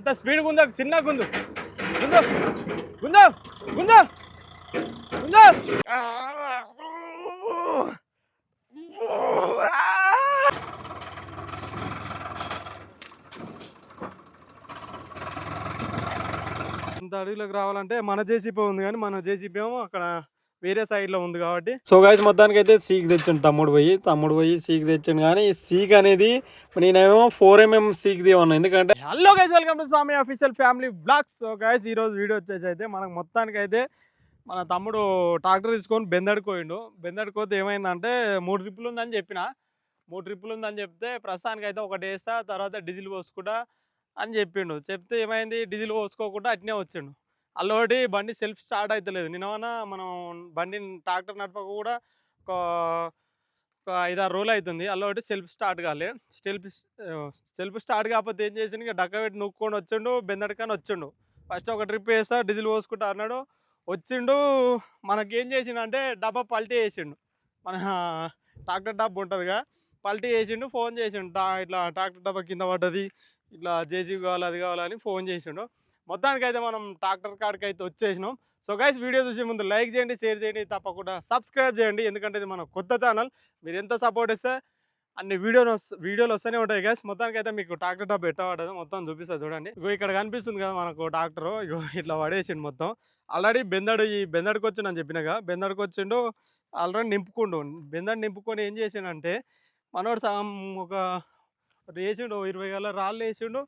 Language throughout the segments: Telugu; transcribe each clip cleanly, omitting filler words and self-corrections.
అంత స్పీడ్ గుందా చిన్న గుందు గుందు గుందు గుందు గుందు ఇంత అడవిలోకి రావాలంటే మన జేసీపీ ఉంది కానీ మన జేసీపీ ఏమో అక్కడ వేరే సైడ్లో ఉంది కాబట్టి సో గైస్ మొత్తానికి అయితే సీక్ తెచ్చిండు తమ్ముడు పోయి సీక్ తెచ్చిండు. కానీ ఈ సీక్ అనేది నేనేమో 4mm సీక్ తీయమన్నా. ఎందుకంటే hello guys, welcome to Swami official family blogs. So guys ఈరోజు వీడియో వచ్చేసి అయితే మనకు మొత్తానికి అయితే మన తమ్ముడు ట్రాక్టర్ తీసుకొని బెందడికి పోతే ఏమైందంటే 3 ట్రిప్పులు ఉందని చెప్పిన. 3 ట్రిప్పులు ఉందని చెప్తే ప్రస్తుతానికి అయితే ఒకటి వేస్తా, తర్వాత డీజిల్ పోసుకుంటా అని చెప్తే ఏమైంది, డీజిల్ పోసుకోకుండా అట్నే వచ్చిండు. అల్లొకటి బండి సెల్ఫ్ స్టార్ట్ అవుతలేదు. నిన్నమన్నా మనం బండిని ట్రాక్టర్ నడపక కూడా ఒక 5-6 రోజులు అవుతుంది. అల్లొకటి సెల్ఫ్ స్టార్ట్ కాలే. సెల్ఫ్ స్టార్ట్ కాకపోతే ఏం చేసిండు, ఇక డక్క పెట్టి నూక్కొని వచ్చిండు, బెందడికని వచ్చిండు. ఫస్ట్ ఒక ట్రిప్ వేస్తా డీజిల్ పోసుకుంటా అన్నాడు, వచ్చిండు. మనకేం చేసిండు డబ్బా పల్టీ వేసిండు. మన ట్రాక్టర్ డబ్బా ఉంటుందిగా, పల్టీ వేసిండు. ఫోన్ చేసిండు, ఇట్లా ట్రాక్టర్ డబ్బా కింద పడ్డది, ఇట్లా జేసీబీ కావాలి అది కావాలని ఫోన్ చేసిండు. మొత్తానికి అయితే మనం ట్రాక్టర్ కాడికి అయితే వచ్చేసినాం. సో గైస్ వీడియో చూసే ముందు లైక్ చేయండి, షేర్ చేయండి, తప్పకుండా సబ్స్క్రైబ్ చేయండి. ఎందుకంటే ఇది మన కొత్త ఛానల్. మీరు ఎంత సపోర్ట్ ఇస్తే అన్ని వీడియోలు వస్తూనే ఉంటాయి గైస్. మొత్తానికి అయితే మీకు ట్రాక్టర్ డబ్బా ఎట్టబడ్డదో మొత్తం చూపిస్తా చూడండి. ఇగో ఇక్కడ కనిపిస్తుంది కదా మనకు ట్రాక్టర్, ఇగో ఇట్లా పడేసిండు మొత్తం. ఆల్రెడీ బెందడికి వచ్చిండు అని చెప్పినగా, బెందడికి వచ్చిండు. ఆల్రెడీ బెందడి నింపుకొని ఏం చేసిండంటే మనోడు ఒక వేసిండు, 20 గల రాళ్ళు వేసిండు,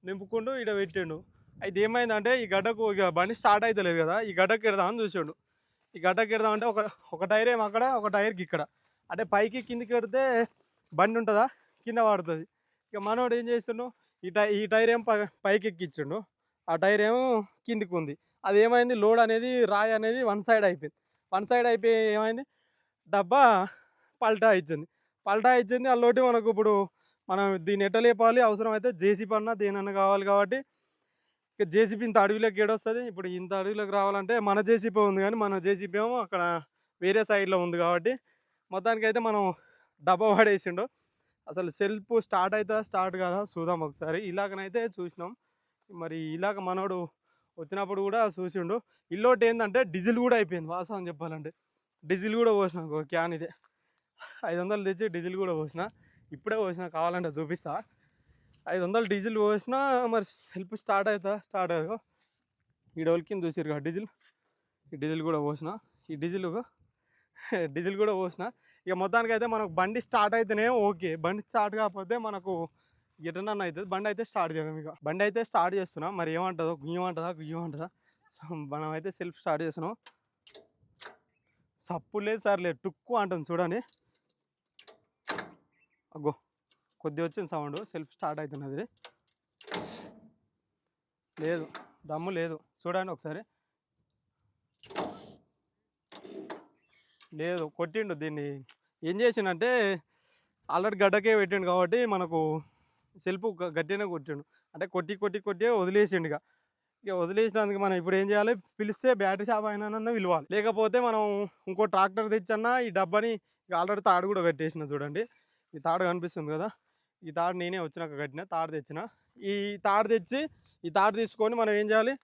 నింపుకుంటూ ఇక్కడ పెట్టిండు. అయితే ఏమైందంటే ఈ గడ్డకు ఇక బండి స్టార్ట్ అవుతలేదు కదా, ఈ గడ్డకి ఎడదామని చూసిండు. ఈ గడ్డకి ఎడదామంటే ఒక టైర్ ఏమో అక్కడ, ఒక టైర్కి ఇక్కడ, అంటే పైకి కిందికి పెడితే బండి ఉంటుందా, కింద పడుతుంది. ఇక మనోడు ఏం చేస్తుండు, ఈ టైర్ ఏమో పైకి ఎక్కించిండు, ఆ టైర్ ఏమో కిందికి ఉంది. అది ఏమైంది, లోడ్ అనేది రాయి అనేది వన్ సైడ్ అయిపోయి ఏమైంది, డబ్బా పల్టా ఇచ్చింది. అల్లోటి మనకు ఇప్పుడు మనం దీన్ని ఎట్ట లేపాలి, అవసరం అయితే జేసీబీ అన్నా దేనన్నా కావాలి. కాబట్టి ఇక జేసీబీ ఇంత అడవిలోకి ఏడొస్తుంది. ఇప్పుడు ఇంత అడవిలోకి రావాలంటే మన జేసీబీ ఉంది, కానీ మన జేసీబీ ఏమో అక్కడ వేరే సైడ్లో ఉంది. కాబట్టి మొత్తానికైతే మనం డబ్బా పడేసిండు. అసలు సెల్ఫ్ స్టార్ట్ అవుతుందా స్టార్ట్ కాదా చూద్దాం ఒకసారి. ఇలాగనైతే చూసినాం. మరి ఇలాగ మనోడు వచ్చినప్పుడు కూడా చూసిండు. ఇల్లోటి ఏంటంటే డీజిల్ కూడా అయిపోయింది. వాస్తవం చెప్పాలంటే డీజిల్ కూడా పోసిన, ఒక క్యాన్ ఇదే 500 తెచ్చి డీజిల్ కూడా పోసిన. ఇప్పుడే పోసిన, కావాలంటే చూపిస్తా. 500 డీజిల్ పోసినా మరి సెల్ఫ్ స్టార్ట్ అవుతుందో ఈ డోల్కిని చూసిరు కదా డీజిల్. ఈ డీజిల్ కూడా పోసిన, డీజిల్ కూడా పోసిన. ఇక మొత్తానికి అయితే మనకు బండి స్టార్ట్ అయితేనే ఓకే, బండి స్టార్ట్ కాకపోతే మనకు ఎటనన్నా అవుతుంది. బండి అయితే స్టార్ట్ చేద్దాం. ఇక బండి అయితే స్టార్ట్ చేస్తున్నాం. మరి ఏమంటుందో, గుయ్యమంటుందా మనం అయితే సెల్ఫ్ స్టార్ట్ చేస్తున్నాం. సప్పు లేదు సార్ లేదు, టుక్కు అంటుంది చూడండి. అగ్గో కొద్దిగా వచ్చింది సౌండ్, సెల్ఫ్ స్టార్ట్ అవుతున్నది. లేదు, దమ్ము లేదు చూడండి ఒకసారి. లేదు, కొట్టిండు. దీన్ని ఏం చేసిండంటే ఆల్రెడీ గడ్డకే పెట్టిండు కాబట్టి మనకు సెల్ఫ్ గట్టిగానే కొట్టిండు. అంటే కొట్టి వదిలేసిండు. ఇక వదిలేసినందుకు మనం ఇప్పుడు ఏం చేయాలి, పిలిస్తే బ్యాటరీ షాప్ అయినా పిలవాలి. లేకపోతే మనం ఇంకో ట్రాక్టర్ తెచ్చన్నా ఈ డబ్బాని ఇక ఆల్రెడీ తాడు కూడా కట్టేసిన చూడండి. ఈ తాడు కనిపిస్తుంది కదా, ఈ తాడు నేనే వచ్చినాక కట్టిన తాడు తెచ్చిన. ఈ తాడు తీసుకొని మనం ఏం చేయాలి,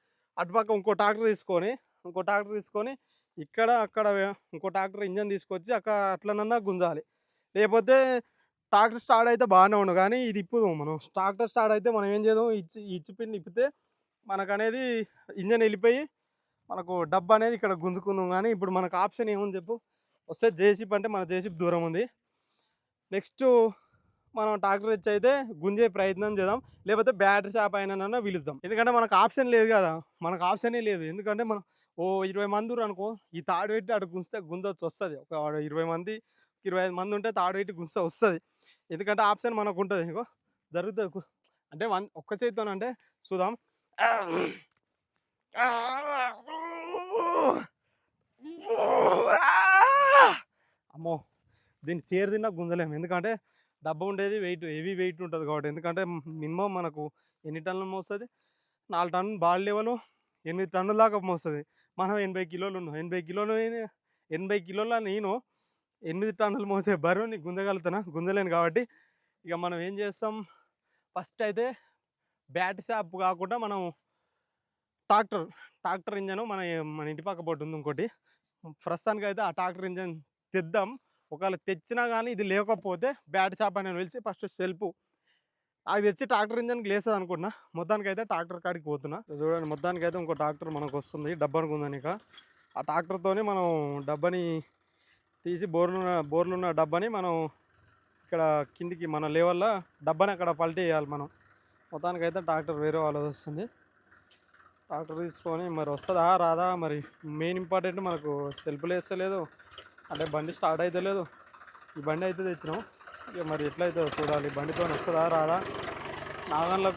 అటుపక్క ఇంకో ట్రాక్టర్ తీసుకొని ఇక్కడ అక్కడ ఇంకో ట్రాక్టర్ ఇంజన్ తీసుకొచ్చి అక్కడ అట్లనన్నా గుంజాలి. లేకపోతే ట్రాక్టర్ స్టార్ట్ అయితే బాగానే ఉండు, కానీ ఇది ఇప్పుదాం మనం. ట్రాక్టర్ స్టార్ట్ అయితే మనం ఏం చేద్దాం, ఇచ్చి పిన్ ఇప్పితే మనకు అనేది ఇంజన్ వెళ్ళిపోయి మనకు డబ్బా అనేది ఇక్కడ గుంజుకుందాం. కానీ ఇప్పుడు మనకు ఆప్షన్ ఏముంది చెప్పు, వస్తే జేసీబీ అంటే మన జేసీబీ దూరం ఉంది. నెక్స్ట్ మనం ట్రాక్టర్ తెచ్చి అయితే గుంజే ప్రయత్నం చేద్దాం, లేకపోతే బ్యాటరీ షాప్ అయినా పిలుద్దాం. ఎందుకంటే మనకు ఆప్షన్ లేదు కదా, మనకు ఆప్షనే లేదు. ఎందుకంటే మనం 20 మంది అనుకో, ఈ తాడు పెట్టి అటు గుంజితే గుంజొచ్చు వస్తుంది. ఒక 20 మంది 25 మంది ఉంటే తాడు పెట్టి గుంజితే వస్తుంది. ఎందుకంటే ఆప్షన్ మనకు ఉంటుంది. ఇంకో జరుగుతుంది అంటే ఒక్క చేతితోనంటే చూద్దాం. అమ్మో, దీన్ని చేరు తిన్నా గుంజలేము. ఎందుకంటే డబ్బా ఉండేది హెవీ వెయిట్ ఉంటుంది కాబట్టి. ఎందుకంటే మినిమం మనకు ఎన్ని టన్నులు మోస్తుంది, 4 టన్నులు బాల్ లెవెల్ 8 టన్నుల దాకా మోస్తుంది. మనం 80 కిలోలు ఉన్నాం. 80 కిలోల నేను 8 టన్నులు మోసే బరువుని గుంజగలుగులేను కాబట్టి ఇక మనం ఏం చేస్తాం, ఫస్ట్ అయితే బ్యాట్ షాప్ కాకుండా మనం ట్రాక్టర్ ట్రాక్టర్ ఇంజన్ మన మన ఇంటి పక్క పోటీ ఉంది ఇంకోటి. ప్రస్తుతానికి అయితే ఆ ట్రాక్టర్ ఇంజన్ తెద్దాం. ఒకవేళ తెచ్చినా కానీ ఇది లేకపోతే బ్యాట్ షాప్ అని పిలిచి ఫస్ట్ సెల్ఫ్ అది తెచ్చి ట్రాక్టర్ ఇంజన్కి లేస్తుంది అనుకుంటున్నా. మొత్తానికి అయితే ట్రాక్టర్ కాడికి పోతున్నా. చూడండి, మొత్తానికి అయితే ఇంకో ట్రాక్టర్ మనకు వస్తుంది డబ్బానికి ఉందని. ఇక ఆ ట్రాక్టర్తోని మనం డబ్బాని తీసి బోర్లున్న డబ్బాని మనం ఇక్కడ కిందికి మన లెవెల్లో డబ్బాని అక్కడ పల్టీ వేయాలి మనం. మొత్తానికి అయితే ట్రాక్టర్ వేరే వాళ్ళది వస్తుంది. ట్రాక్టర్ తీసుకొని మరి వస్తుందా రాదా, మరి మెయిన్ ఇంపార్టెంట్ మనకు సెల్ఫ్లు వేస్తలేదు, అంటే బండి స్టార్ట్ అయితే లేదు. ఈ బండి అయితే తెచ్చినాం, ఇక మరి ఎట్లయితే చూడాలి. బండితో వస్తుందా రాదా. నాగన్లు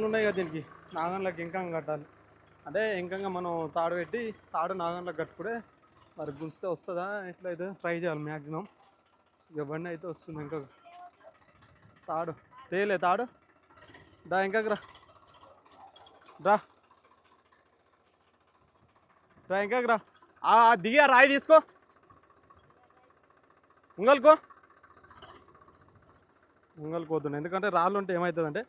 ఉన్నాయి కదా దీనికి, నాగన్లకు ఇంకా కట్టాలి. అంటే ఇంకా మనం తాడు పెట్టి తాడు నాగన్లకు కట్టుకుంటే మరి గుంజితే వస్తుందా ఎట్లయితే ట్రై చేయాలి మ్యాక్సిమం. ఇక బండి అయితే వస్తుంది. ఇంకా తాడు తేలే, తాడు దా ఇంకాకి రా ఇంకాకి రా. దిగి రాయి తీసుకో, ఉంగల్కో పోతున్నాయి. ఎందుకంటే రాళ్ళు ఉంటే ఏమవుతుందంటే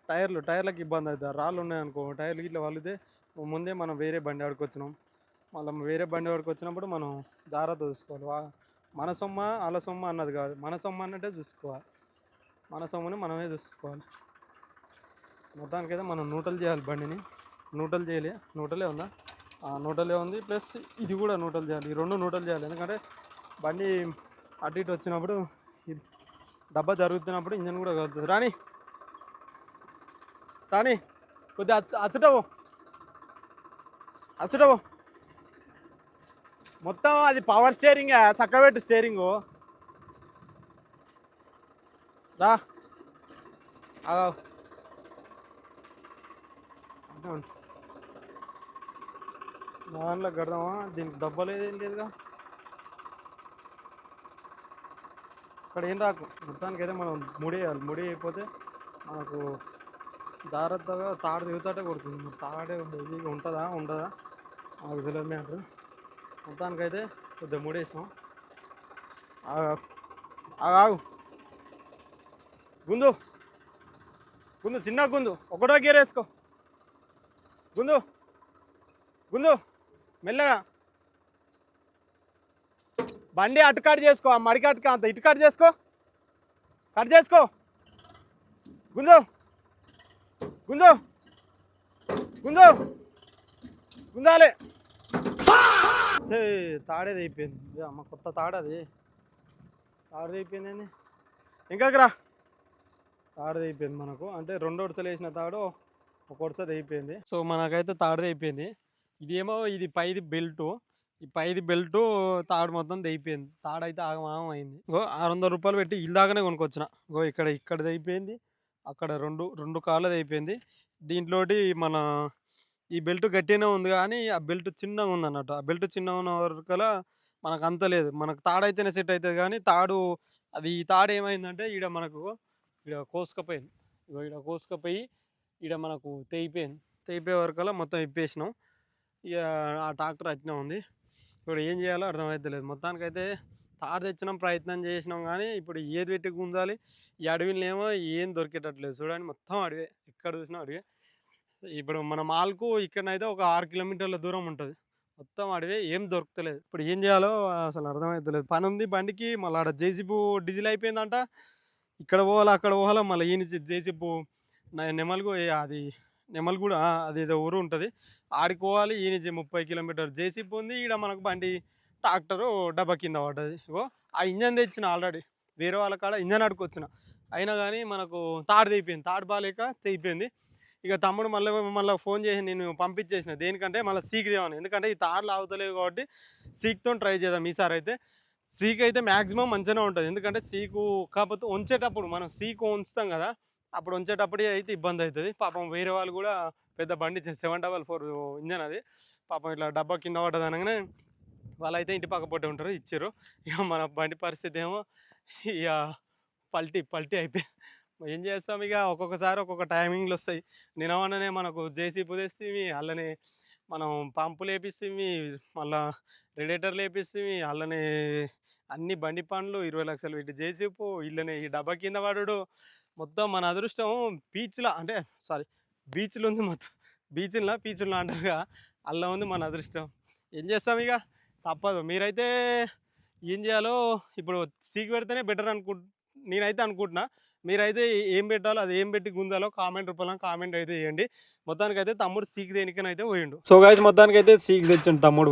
టైర్లకు ఇబ్బంది అవుతుంది. రాళ్ళు ఉన్నాయనుకో టైర్లు ఇట్లా వలితే ముందే మనం వేరే బండి ఆడుకొచ్చినాం. మళ్ళీ వేరే బండి ఆడుకొచ్చినప్పుడు మనం జాగ్రత్త చూసుకోవాలి. మన సొమ్మ వాళ్ళ సొమ్మ అన్నది కాదు, మన సొమ్మ అన్నట్టే చూసుకోవాలి. మన సొమ్ముని మనమే చూసుకోవాలి. మొత్తానికైతే మనం నూటలు చేయాలి బండిని. నూటలు చేయలే, నూటలే ఉందా, నూటలే ఉంది. ప్లస్ ఇది కూడా నూటలు చేయాలి. ఈ రెండు నూటలు చేయాలి. ఎందుకంటే బండి అటు ఇటు వచ్చినప్పుడు డబ్బా జరుగుతున్నప్పుడు ఇంజన్ కూడా కలుగుతుంది. రాని కొద్దిగా అచ్చుటవు మొత్తం అది పవర్ స్టీరింగ్, చక్కబెట్టు స్టీరింగు. రా దాంట్లో కడదామా, దీనికి దెబ్బలేదు ఏం లేదుగా. అక్కడ ఏం రాకు. మొత్తానికి అయితే మనం ముడేయాలి. ముడి అయిపోతే మనకు జాగ్రత్తగా తాడు దిగుతాటే కొడుతుంది. తాడే హెవీగా ఉంటుందా ఉండదా నాకు తెలియదు మ్యాటర్. మొత్తానికైతే కొద్దిగా ముడేసినాం. ఆగు గుందు చిన్న గుందు, ఒకటో గేర్ వేసుకో. గుందు మెల్లగా. బండి అటు కట్ చేసుకో, ఆ మడికి అటుక అంత ఇటు కట్ చేసుకో గుందాలే. తాడేది అయిపోయింది అమ్మ, కొత్త తాడది అయిపోయింది. ఇంకాకి రా. తాడుది అయిపోయింది మనకు, అంటే 2 వరుసలు వేసిన తాడు 1 వరుసది అయిపోయింది. సో మనకైతే తాడుది అయిపోయింది. ఇదేమో ఇది పైది బెల్టు, ఈ పైది బెల్టు తాడు మొత్తం అయిపోయింది. తాడు అయితే ఆగమాగం అయింది. 600 రూపాయలు పెట్టి ఇల్లాగానే కొనుక్కొచ్చిన. ఇక్కడది అయిపోయింది, అక్కడ రెండు కాళ్ళది అయిపోయింది. దీంట్లోటి మన ఈ బెల్ట్ గట్టిగానే ఉంది కానీ ఆ బెల్ట్ చిన్నగా ఉంది అన్నట్టు. ఆ బెల్ట్ చిన్నగా ఉన్న వరకలా మనకు అంత లేదు. మనకు తాడైతేనే సెట్ అవుతుంది కానీ ఈ తాడు ఏమైందంటే మనకు కోసుకపోయింది. కోసుకపోయి మనకు తెగిపోయే వరకల్లా మొత్తం ఇప్పేసినాం. ఇక ఆ ట్రాక్టర్ అట్నే ఉంది. ఇప్పుడు ఏం చేయాలో అర్థమవుతలేదు. మొత్తానికైతే తాడు తెచ్చినాం, ప్రయత్నం చేసినాం కానీ ఇప్పుడు ఏది పెట్టి గుంజాలి. ఈ అడవిలో ఏమో ఏం దొరికేటట్లేదు. చూడండి, మొత్తం అడవే, ఎక్కడ చూసినా అడవే. ఇప్పుడు మన మాల్కు ఇక్కడనైతే ఒక 6 కిలోమీటర్ల దూరం ఉంటుంది. మొత్తం అడవే, ఏం దొరుకుతలేదు. ఇప్పుడు ఏం చేయాలో అసలు అర్థమవుతలేదు. పని ఉంది బండికి, మళ్ళీ ఆడ జేసీబీ డీజిల్ అయిపోయిందంట. ఇక్కడ పోవాలా అక్కడ పోవాలా, మళ్ళీ ఈయన జేసీబీ నెమల్గూడ అది ఏదో ఊరు ఉంటుంది, ఆడికి పోవాలి. ఈయన 30 కిలోమీటర్ జేసీబీ ఉంది. మనకు బండి ట్రాక్టరు డబ్బా కింద పడ్డది. ఆ ఇంజన్ తెచ్చిన ఆల్రెడీ వేరే వాళ్ళ కాడ ఇంజన్ అడుకొచ్చిన, అయినా కానీ మనకు తాడు తెగిపోయింది. తాడు బాగాలేక తెగిపోయింది. ఇక తమ్ముడు మళ్ళీ ఫోన్ చేసి నేను పంపించేసిన. దేనికంటే మళ్ళీ సీక్ దేవని, ఎందుకంటే ఈ తాడులు ఆగుతలేవు కాబట్టి సీక్తో ట్రై చేద్దాం ఈసారి అయితే. సీక్ అయితే మ్యాక్సిమం మంచిగానే ఉంటుంది. ఎందుకంటే సీకు కాకపోతే ఉంచేటప్పుడు మనం సీకు ఉంచుతాం కదా, అప్పుడు ఉంచేటప్పుడే అయితే ఇబ్బంది అవుతుంది. పాపం వేరే వాళ్ళు కూడా పెద్ద బండి 744 ఇంజన్ అది, పాపం ఇట్లా డబ్బా కింద పడ్డది అనగానే వాళ్ళైతే ఇంటి పక్క పొట్టే ఉంటారు, ఇచ్చారు. ఇక మన బండి పరిస్థితి ఏమో ఇక పల్టీ అయిపోయి ఏం చేస్తాం. ఇక ఒక్కొక్కసారి ఒక్కొక్క టైమింగ్లు వస్తాయి. నిన్నవన్ననే మనకు జేసీబీ తెస్తే అల్లనే మనం పంపులు వేపిస్తే, మళ్ళా రేడియేటర్లు వేపిస్తే, అల్లనే అన్ని బండి పనులు 20 లక్షలు పెట్టి జేసీబీ, ఇళ్ళనే ఈ డబ్బా కింద పడడు. మొత్తం మన అదృష్టం బీచ్లో, అంటే బీచ్లు ఉంది మొత్తం, పీచుల్లో అంటారుగా అలా ఉంది మన అదృష్టం. ఏం చేస్తాం ఇక, తప్పదు. మీరైతే ఏం చేయాలో ఇప్పుడు సీకి పెడితేనే బెటర్ నేనైతే అనుకుంటున్నా. మీరైతే ఏం పెట్టాలో అది ఏం పెట్టి గుంజాలో కామెంట్ రూపంలో కామెంట్ అయితే చేయండి. మొత్తానికి అయితే తమ్ముడు సీక్ దేనికైతే పోయిండు. సో గైస్ మొత్తానికి అయితే సీక్ తెచ్చిండు తమ్ముడు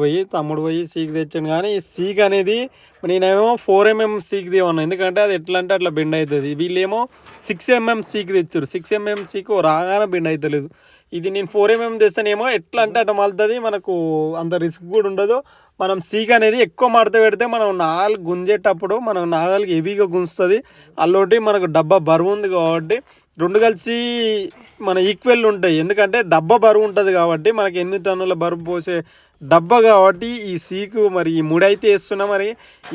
పోయి సీక్ తెచ్చిండు. కానీ ఈ సీక్ అనేది నేనేమో 4mm సీక్ తీయమన్నా, ఎందుకంటే అది ఎట్లా అంటే అట్లా బెండ్ అవుతుంది. వీళ్ళేమో 6mm సీక్ తెచ్చారు. 6mm సీక్ రాగానే బెండ్ అవుతలేదు. ఇది నేను 4mm తెస్తానేమో ఎట్లా అంటే అట్లా మలుతుంది, మనకు అంత రిస్క్ కూడా ఉండదు. మనం సీక్ అనేది ఎక్కువ మడత పెడితే మనం నాగలు గుంజేటప్పుడు మనం నాగలికి హెవీగా గుంజుతుంది. అల్లోటి మనకు డబ్బా బరువు ఉంది కాబట్టి రెండు కలిసి మన ఈక్వల్ ఉంటాయి. ఎందుకంటే డబ్బా బరువు ఉంటుంది కాబట్టి మనకి 8 టన్నుల బరువు పోసే డబ్బా కాబట్టి ఈ సీకు మరి ఈ ముడి అయితే వేస్తున్నా. మరి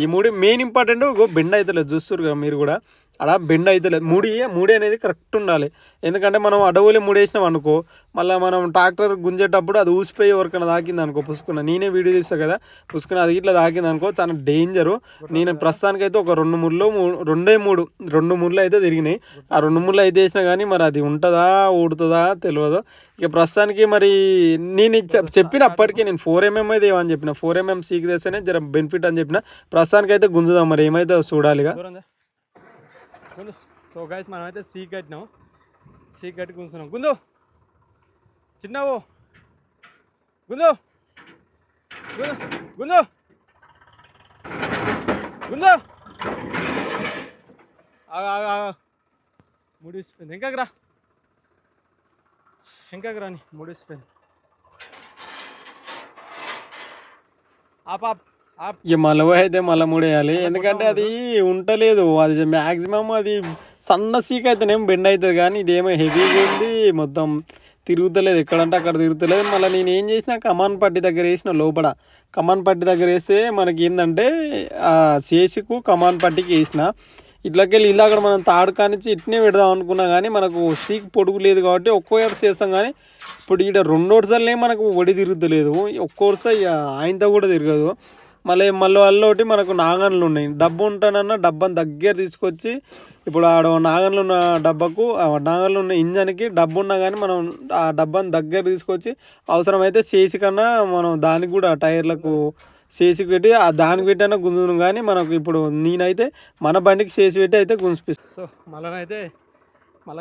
ఈ ముడి మెయిన్ ఇంపార్టెంట్, బెండ్ అవుతలేదు చూస్తారు కదా మీరు కూడా, అలా బెండ్ అవుతలేదు. ముడి అనేది కరెక్ట్ ఉండాలి. ఎందుకంటే మనం అడవులే ముడేసినాం అనుకో, మళ్ళీ మనం ట్రాక్టర్ గుంజేటప్పుడు అది ఊసిపోయి ఎవరికైనా తాకింది అనుకో, పుసుకున్న నేనే వీడియో తీస్తాను కదా, పుసుకున్న అది ఇట్లా తాకింది అనుకో చాలా డేంజరు. నేను ప్రస్తుతానికైతే ఒక 2 ముళ్ళు అయితే తిరిగినాయి. ఆ 2 ముళ్ళు అయితే వేసినా కానీ మరి అది ఉంటుందా ఊడుతుందా తెలియదు. ఇక ప్రస్తుతానికి మరి నేను చెప్పిన అప్పటికే నేను 4mm అయితే ఏమని చెప్పిన, 4mm సీక్ తెస్తేనే జర బెనిఫిట్ అని చెప్పిన. ప్రస్తుతానికి అయితే గుంజుదాం, మరి ఏమైతే చూడాలిగా. సో గైస్ మనమైతే సీక్ కట్టినాం, సీక్ కట్టి గుంజున్నాం. గుంజు చిన్నవు, గుంజు గుంజు గుంజు గుంజు ముడిసిపోయింది. ఇంకాకి రాని ముడిసిపోయింది. ఇక మళ్ళీ అయితే మళ్ళీ ముడేయాలి, ఎందుకంటే అది ఉండలేదు. అది మ్యాక్సిమం అది సన్న సీక్ అయితేనేమో బెండ్ అవుతుంది, కానీ ఇదేమో హెవీగా ఉంది, మొత్తం తిరుగుతలేదు, ఎక్కడంటే అక్కడ తిరుగుతలేదు. మళ్ళీ నేను ఏం చేసిన, కమాన్ పట్టి దగ్గర వేసిన, లోపల కమాన్ పట్టి దగ్గర వేస్తే మనకి ఏంటంటే ఆ శేషుకు కమాన్ పట్టికి వేసిన, ఇట్లకెళ్ళి ఇలా అక్కడ మనం తాడు కానిచ్చి ఇట్నే పెడదాం అనుకున్నా, కానీ మనకు సీక్ పొడుగు లేదు కాబట్టి ఒక్కో వరుస చేస్తాం. కానీ ఇప్పుడు ఇక్కడ 2 వరుసలే మనకు ఒడి తిరుగుతలేదు, ఒక్కో వరుస ఆయనతో కూడా తిరగదు. మళ్ళీ అల్లొకటి మనకు నాగన్లు ఉన్నాయి. డబ్బు ఉంటానన్నా డబ్బాని దగ్గర తీసుకొచ్చి, ఇప్పుడు ఆడ నాగన్లు ఉన్న డబ్బాకు నాగన్లు ఉన్న ఇంజన్కి డబ్బు ఉన్నా కానీ మనం ఆ డబ్బాని దగ్గర తీసుకొచ్చి అవసరమైతే చేసి కన్నా మనం దానికి కూడా టైర్లకు చేసి పెట్టి దానికి పెట్టినా గుంజును. కానీ మనకు ఇప్పుడు నేనైతే మన బండికి చేసి పెట్టి అయితే గుంజిపిస్తాను. సో మళ్ళీ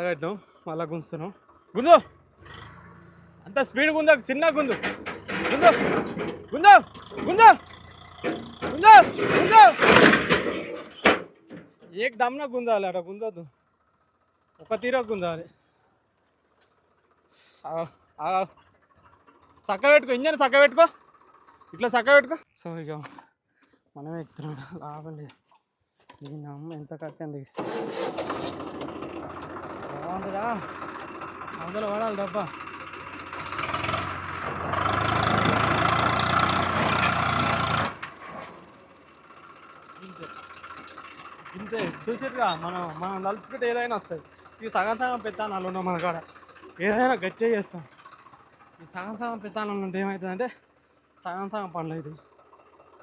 కట్టినాం, మళ్ళీ గుంజుతున్నాం. గుంజు అంత స్పీడ్ గుంజ, చిన్న గుంజు గుంజు గుంజు గుంజు గుంజు గుంజు ఏక దమ్న గుంజాలి, అట్లా గుంజొద్దు, ఒక తీర గుంజాలి. చక్క పెట్టుకో, ఇంజన్ చక్క పెట్టుకో, ఇట్లా చక్క పెట్టుకో. సో ఇక మనమే ఎక్కుతున్నాడు, లాభం లేదు. దీని అమ్మ ఎంత కట్టని తెగిస్తే బాగుందిరా, అందులో పడాలి డబ్బా. ఇంతే చూసిరుగా, మనం తలుచుకుంటే ఏదైనా వస్తుంది. ఇవి సగం పెత్తానాలు ఉన్నాం మన కాడ, ఏదైనా గట్టిగా చేస్తాం. ఈ సగం పెత్తానాలు ఉంటే ఏమవుతుందంటే సగం పనులు అవుతుంది.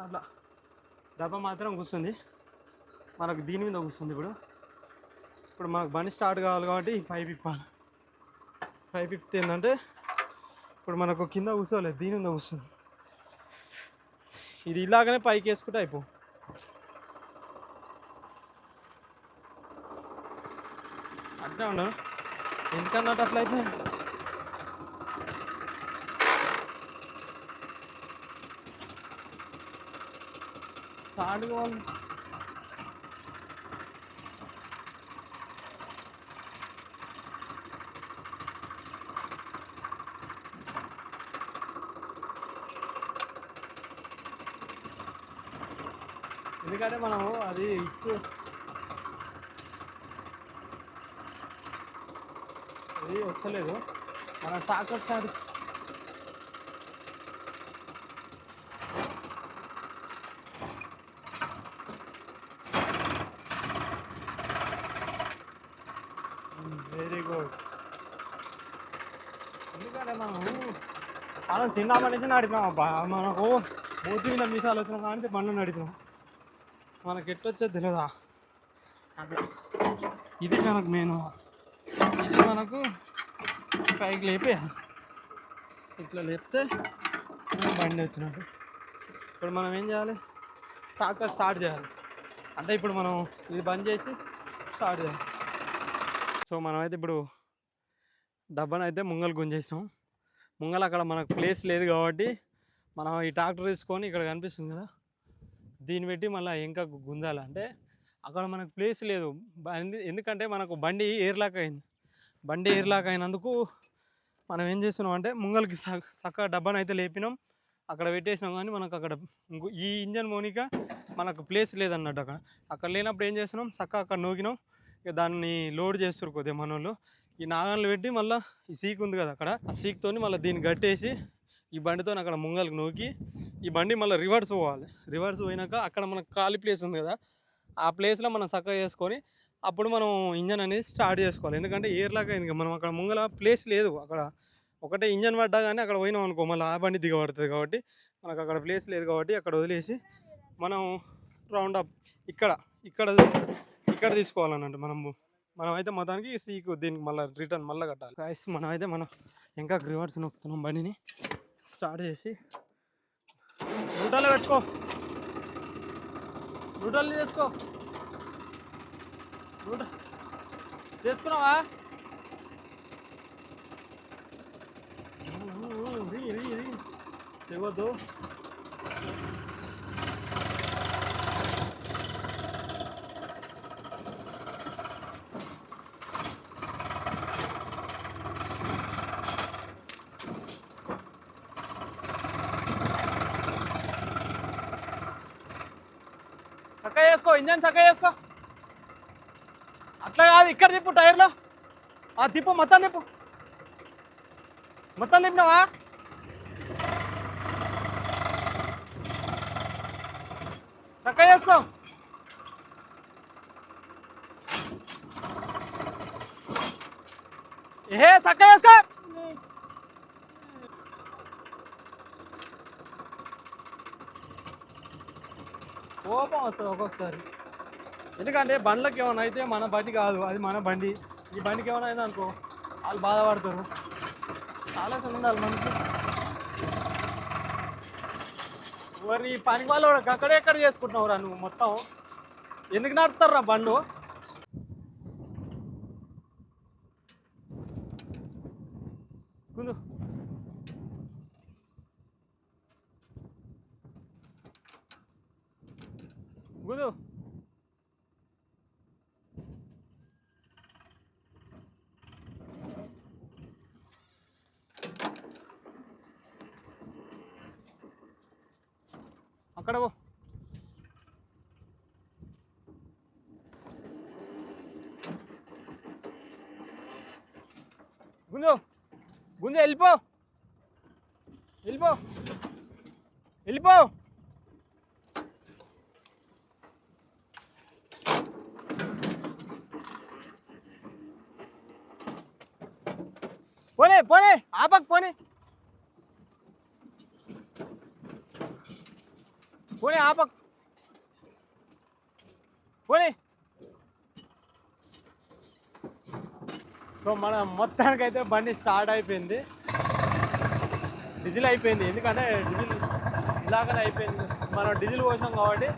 అట్లా డబ్బా మాత్రం కూర్చుంది మనకు, దీని మీద కూర్చుంది. ఇప్పుడు మనకు బండి స్టార్ట్ కావాలి కాబట్టి పైప్ ఇప్పాలి. పైప్ ఇప్పితే ఏంటంటే ఇప్పుడు మనకు కింద కూర్చోలేదు, దీని మీద కూర్చుంది. ఇది ఇలాగనే పైకి వేసుకుంటే అయిపో. అట్లా ఉండను, ఎందుకన్నట్టు అట్లా అయిపోయింది. స్టార్ట్ కావాలి. ఎందుకంటే మనము అది అది వస్తలేదు, మన ట్రాక్టర్ స్టార్ట్ వెరీ గుడ్. ఎందుకంటే మనం చిన్నప్పటి నుంచి నడిపినాం అబ్బా, మనకు మూతి మీద మీసాలు వచ్చిన కానీ బండ్లు నడిపినాం, మనకి ఎట్టొచ్చేది తెలియదా. అట్లా ఇది మనకు మెయిన్, ఇది మనకు పైకి లేపి ఇట్లా లేపితే బండి వచ్చినట్టు. ఇప్పుడు మనం ఏం చేయాలి, ట్రాక్టర్ స్టార్ట్ చేయాలి. అంటే ఇప్పుడు మనం ఇది బంద్ చేసి స్టార్ట్ చేయాలి. సో మనమైతే ఇప్పుడు డబ్బాను అయితే ముంగలు గుంజేసినాం. ముంగలు అక్కడ మనకు ప్లేస్ లేదు కాబట్టి మనం ఈ ట్రాక్టర్ తీసుకొని ఇక్కడ కనిపిస్తుంది కదా, దీన్ని పెట్టి మళ్ళీ ఇంకా గుంజాలి. అంటే అక్కడ మనకు ప్లేస్ లేదు. ఎందుకంటే మనకు బండి ఎయిర్లాక్ అయింది. బండి ఎయిర్లాక్ అయినందుకు మనం ఏం చేస్తున్నాం అంటే ముంగలకి చక్కగా డబ్బాను అయితే లేపినాం, అక్కడ పెట్టేసినాం. కానీ మనకు అక్కడ ఈ ఇంజన్ మోనిక మనకు ప్లేస్ లేదన్నట్టు. అక్కడ లేనప్పుడు ఏం చేస్తున్నాం, చక్కగా అక్కడ నూకినాం. ఇక దాన్ని లోడ్ చేస్తారు కొద్దిగా మన వాళ్ళు. ఈ నాగన్లు పెట్టి మళ్ళీ ఈ సీక్ ఉంది కదా అక్కడ, ఆ సీక్తో మళ్ళీ దీన్ని కట్టేసి ఈ బండితో అక్కడ ముంగలికి నూకి ఈ బండి మళ్ళీ రివర్స్ పోవాలి. రివర్స్ పోయినాక అక్కడ మనకు ఖాళీ ప్లేస్ ఉంది కదా, ఆ ప్లేస్లో మనం చక్కగా చేసుకొని అప్పుడు మనం ఇంజన్ అనేది స్టార్ట్ చేసుకోవాలి. ఎందుకంటే ఎయిర్లాక్ అయింది, మనం అక్కడ ముంగల ప్లేస్ లేదు. అక్కడ ఒకటే ఇంజన్ పడ్డా కానీ అక్కడ పోయినాం అనుకో మళ్ళీ ఆ బండి దిగబడుతుంది. కాబట్టి మనకు అక్కడ ప్లేస్ లేదు కాబట్టి అక్కడ వదిలేసి మనం రౌండ్ అప్ ఇక్కడ తీసుకోవాలన్నట్టు. మనమైతే మొత్తానికి సీకు దీనికి మళ్ళీ రిటర్న్ మళ్ళీ కట్టాలి. గైస్ మనమైతే ఇంకా రివర్స్ నొక్కుతున్నాం. బండిని స్టార్ట్ చేసి న్యూట్రల్లో పెట్టుకో, న్యూట్రల్ చేసుకో. చేసుకున్నావా? తెగొద్దు. చక్కగా చేసుకో, ఇంజన్ చక్కగా చేసుకో. అట్లా కాదు, ఇక్కడ తిప్పు టైర్లో. తిప్పు, మొత్తం తిప్పు. మొత్తం తిప్పినావా? చక్కగా చేసుకో. చక్కగా చేసుకో. కోపం వస్తుంది ఒక్కొక్కసారి. ఎందుకంటే బండ్లకు ఏమైనా అయితే మన బండి కాదు, అది మన బండి. ఈ బండికి ఏమైనా అయింది అనుకో వాళ్ళు బాధపడతారు. ఆలోచన ఉండాలి మనకి. మరి పని వాళ్ళు అక్కడెక్కడ చేసుకుంటున్నావురా నువ్వు? మొత్తం ఎందుకు నడుపుతారా బండ్లు? గుంజు గుంజు. అక్కడ గుంజు గుంజు, వెళ్ళిపో వెళ్ళిపో వెళ్ళిపో. పోనీ పోనీ, ఆపక్ పోనీ పోనీ, ఆపక్ పోనీ. సో మన మొత్తానికైతే బండి స్టార్ట్ అయిపోయింది. డీజిల్ అయిపోయింది, ఎందుకంటే డీజిల్ ఇలాగనే అయిపోయింది. మనం డీజిల్ పోసినాం కాబట్టి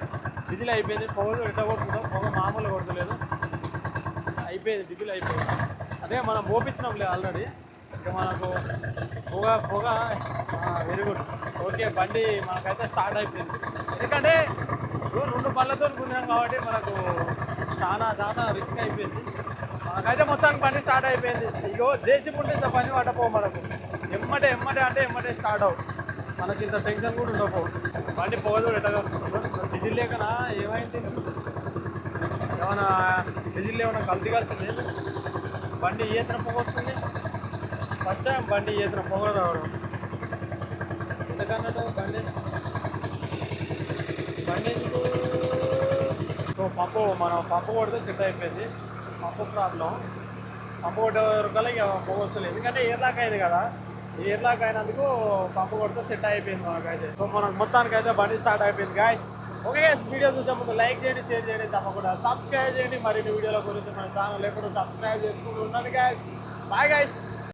డీజిల్ అయిపోయింది. పొగలు ఎట్లా కొడుతుంటాం, పొగ మామూలుగా కొడతలేదు. అయిపోయింది, డీజిల్ అయిపోయింది. అదే మనం పోపించినాం లేదు ఆల్రెడీ. ఇక మనకు పొగ వెరీ గుడ్. ఓకే, బండి మనకైతే స్టార్ట్ అయిపోయింది. ఎందుకంటే 2 పళ్ళతో కుదిరాం కాబట్టి మనకు చాలా రిస్క్ అయిపోయింది. మనకైతే మొత్తానికి బండి స్టార్ట్ అయిపోయింది. ఇగో జేసీబీ ఉంటే ఇంత పని పట్టపో మనకు. ఎమ్మటే స్టార్ట్ అవ్వు. మనకి ఇంత టెన్షన్ కూడా ఉండకపో. బండి పొగదు ఎట్టగా డీజిల్ లేకనా ఏమైంది? ఏమైనా డీజిల్ ఏమైనా కల్తీ కలిసింది? బండి ఈతన పొగ వస్తుంది. ఫస్ట్ టైం బండి ఈతన పొగ రావడం. ఎందుకన్నట్టు బండి ఎందుకు? సో మనం పంపు కొడితే సెట్ అయిపోయింది. పంపు ప్రాబ్లం, పంపు కొట్టేవరకల్లా ఇక పొగ వస్తుంది. ఎందుకంటే ఎయిర్లాక్ అయింది కదా, ఎయిర్లాక్ అయినందుకు పంపు కొడితే సెట్ అయిపోయింది మనకైతే. సో మనకు మొత్తానికైతే బండి స్టార్ట్ అయిపోయింది గాయ్స్. ఓకే గైస్, వీడియో చూసే ముందు లైక్ చేయండి, షేర్ చేయండి, తప్పకుండా సబ్స్క్రైబ్ చేయండి. మరిన్ని వీడియోల గురించి మన ఛానల్ ఎప్పుడు సబ్స్క్రైబ్ చేసుకుంటూ ఉండండి గాయ్స్. Bye guys.